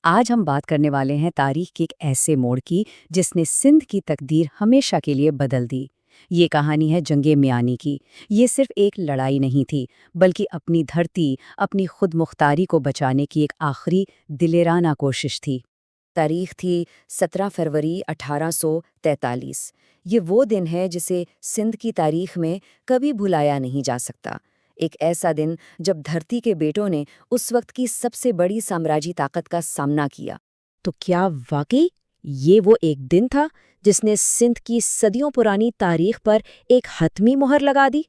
آج ہم بات کرنے والے ہیں تاریخ کے ایک ایسے موڑ کی جس نے سندھ کی تقدیر ہمیشہ کے لیے بدل دی۔ یہ کہانی ہے جنگ میانی کی۔ یہ صرف ایک لڑائی نہیں تھی، بلکہ اپنی دھرتی، اپنی خود مختاری کو بچانے کی ایک آخری دلیرانہ کوشش تھی۔ تاریخ تھی 17 فروری 1843۔ یہ وہ دن ہے جسے سندھ کی تاریخ میں کبھی بھلایا نہیں جا سکتا۔ ایک ایسا دن جب دھرتی کے بیٹوں نے اس وقت کی سب سے بڑی سامراجی طاقت کا سامنا کیا۔ تو کیا واقعی یہ وہ ایک دن تھا جس نے سندھ کی صدیوں پرانی تاریخ پر ایک حتمی مہر لگا دی؟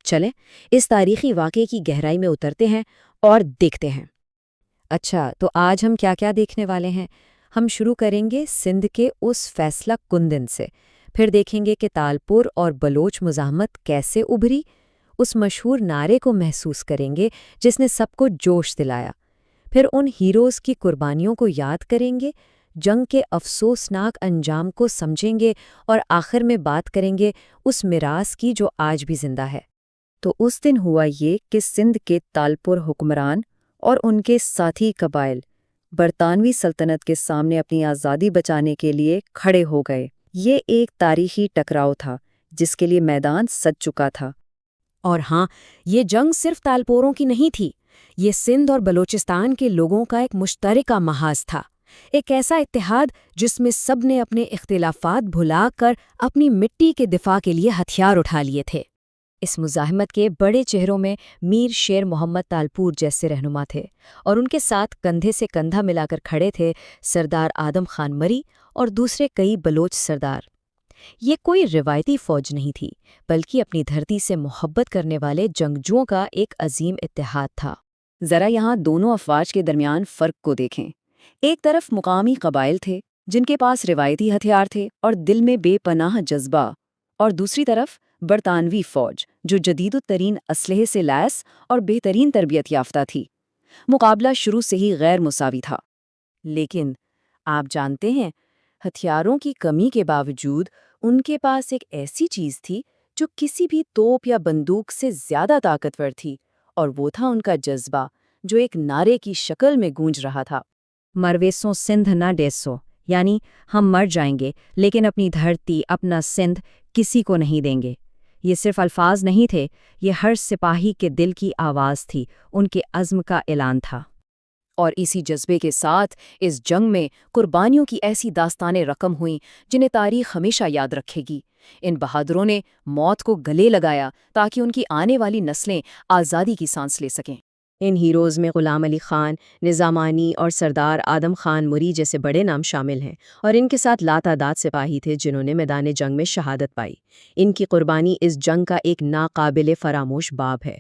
چلیں اس تاریخی واقعے کی گہرائی میں اترتے ہیں اور دیکھتے ہیں۔ اچھا، تو آج ہم کیا کیا دیکھنے والے ہیں؟ ہم شروع کریں گے سندھ کے اس فیصلہ کن دن سے، پھر دیکھیں گے کہ تالپور اور بلوچ مزاحمت کیسے ابھری، اس مشہور نعرے کو محسوس کریں گے جس نے سب کو جوش دلایا، پھر ان ہیروز کی قربانیوں کو یاد کریں گے، جنگ کے افسوسناک انجام کو سمجھیں گے اور آخر میں بات کریں گے اس میراث کی جو آج بھی زندہ ہے۔ تو اس دن ہوا یہ کہ سندھ کے تالپور حکمران اور ان کے ساتھی قبائل برطانوی سلطنت کے سامنے اپنی آزادی بچانے کے لیے کھڑے ہو گئے۔ یہ ایک تاریخی ٹکراؤ تھا جس کے لیے میدان سج چکا تھا۔ اور ہاں، یہ جنگ صرف تالپوروں کی نہیں تھی، یہ سندھ اور بلوچستان کے لوگوں کا ایک مشترکہ محاذ تھا، ایک ایسا اتحاد جس میں سب نے اپنے اختلافات بھلا کر اپنی مٹی کے دفاع کے لیے ہتھیار اٹھا لیے تھے۔ اس مزاحمت کے بڑے چہروں میں میر شیر محمد تالپور جیسے رہنما تھے، اور ان کے ساتھ کندھے سے کندھا ملا کر کھڑے تھے سردار آدم خان مری اور دوسرے کئی بلوچ سردار۔ یہ کوئی روایتی فوج نہیں تھی، بلکہ اپنی دھرتی سے محبت کرنے والے جنگجوؤں کا ایک عظیم اتحاد تھا۔ ذرا یہاں دونوں افواج کے درمیان فرق کو دیکھیں۔ ایک طرف مقامی قبائل تھے جن کے پاس روایتی ہتھیار تھے اور دل میں بے پناہ جذبہ، اور دوسری طرف برطانوی فوج جو جدید ترین اسلحے سے لیس اور بہترین تربیت یافتہ تھی۔ مقابلہ شروع سے ہی غیر مساوی تھا، لیکن آپ جانتے ہیں، ہتھیاروں کی کمی کے باوجود ان کے پاس ایک ایسی چیز تھی جو کسی بھی توپ یا بندوق سے زیادہ طاقتور تھی، اور وہ تھا ان کا جذبہ جو ایک نعرے کی شکل میں گونج رہا تھا۔ مرویسوں سندھ نہ ڈیسو، یعنی ہم مر جائیں گے لیکن اپنی دھرتی، اپنا سندھ کسی کو نہیں دیں گے۔ یہ صرف الفاظ نہیں تھے، یہ ہر سپاہی کے دل کی آواز تھی، ان کے عزم کا اعلان تھا۔ اور اسی جذبے کے ساتھ اس جنگ میں قربانیوں کی ایسی داستانیں رقم ہوئیں جنہیں تاریخ ہمیشہ یاد رکھے گی۔ ان بہادروں نے موت کو گلے لگایا تاکہ ان کی آنے والی نسلیں آزادی کی سانس لے سکیں۔ ان ہیروز میں غلام علی خان، نظامانی اور سردار آدم خان مری جیسے بڑے نام شامل ہیں، اور ان کے ساتھ لاتعداد سپاہی تھے جنہوں نے میدان جنگ میں شہادت پائی۔ ان کی قربانی اس جنگ کا ایک ناقابل فراموش باب ہے۔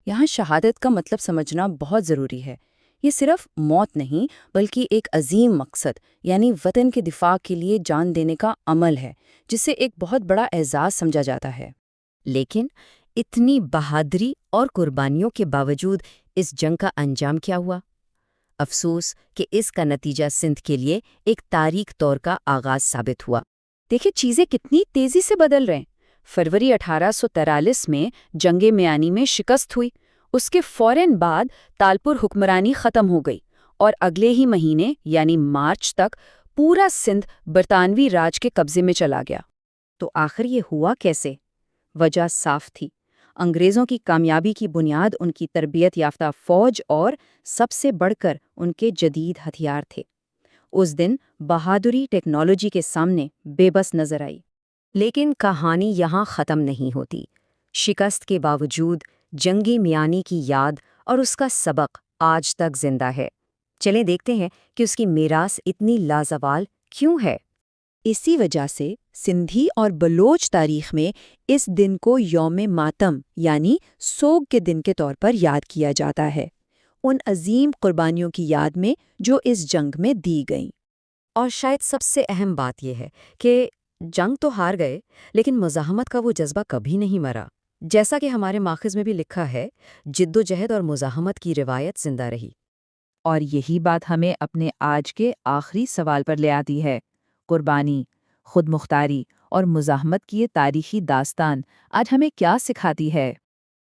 یہاں شہادت کا مطلب سمجھنا بہت ضروری ہے۔ یہ صرف موت نہیں، بلکہ ایک عظیم مقصد، یعنی وطن کے دفاع کے لیے جان دینے کا عمل ہے، جسے ایک بہت بڑا اعزاز سمجھا جاتا ہے۔ لیکن اتنی بہادری اور قربانیوں کے باوجود اس جنگ کا انجام کیا ہوا؟ افسوس کہ اس کا نتیجہ سندھ کے لیے ایک تاریک طور کا آغاز ثابت ہوا۔ دیکھیں چیزیں کتنی تیزی سے بدل رہے ہیں۔ فروری 1843 میں جنگ میانی میں شکست ہوئی، اس کے فوراً بعد تالپور حکمرانی ختم ہو گئی، اور اگلے ہی مہینے یعنی مارچ تک پورا سندھ برطانوی راج کے قبضے میں چلا گیا۔ تو آخر یہ ہوا کیسے؟ وجہ صاف تھی۔ انگریزوں کی کامیابی کی بنیاد ان کی تربیت یافتہ فوج اور سب سے بڑھ کر ان کے جدید ہتھیار تھے۔ اس دن بہادری ٹیکنالوجی کے سامنے بے بس نظر آئی۔ لیکن کہانی یہاں ختم نہیں ہوتی۔ شکست کے باوجود جنگی میانی کی یاد اور اس کا سبق آج تک زندہ ہے۔ چلیں دیکھتے ہیں کہ اس کی میراث اتنی لازوال کیوں ہے۔ اسی وجہ سے سندھی اور بلوچ تاریخ میں اس دن کو یوم ماتم یعنی سوگ کے دن کے طور پر یاد کیا جاتا ہے، ان عظیم قربانیوں کی یاد میں جو اس جنگ میں دی گئیں۔ اور شاید سب سے اہم بات یہ ہے کہ جنگ تو ہار گئے، لیکن مزاحمت کا وہ جذبہ کبھی نہیں مرا۔ جیسا کہ ہمارے ماخذ میں بھی لکھا ہے، جد و جہد اور مزاحمت کی روایت زندہ رہی۔ اور یہی بات ہمیں اپنے آج کے آخری سوال پر لے آتی ہے۔ قربانی، خود مختاری اور مزاحمت کی یہ تاریخی داستان آج ہمیں کیا سکھاتی ہے؟